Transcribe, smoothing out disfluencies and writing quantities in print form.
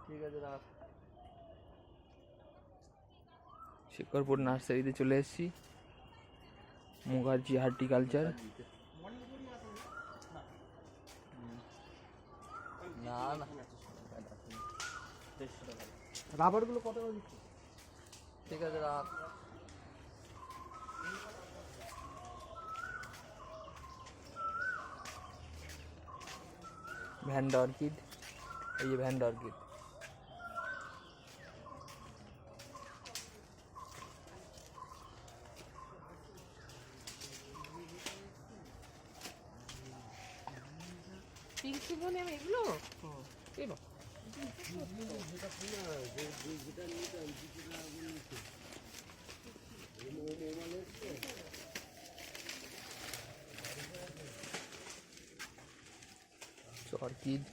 ঠিক আছে রাখ। শেখরপুর নার্সারিতে চলে এসেছি, মুখার্জি হর্টিকালচার। না না রাবারগুলো কত করে দিচ্ছি? ঠিক আছে রাখ। ভ্যান্ডা অর্কিড, এই যে ভ্যান্ডা অর্কিড। পিঙ্ক সিগোনিয়াম এগুলো এই বাবা অর্কিড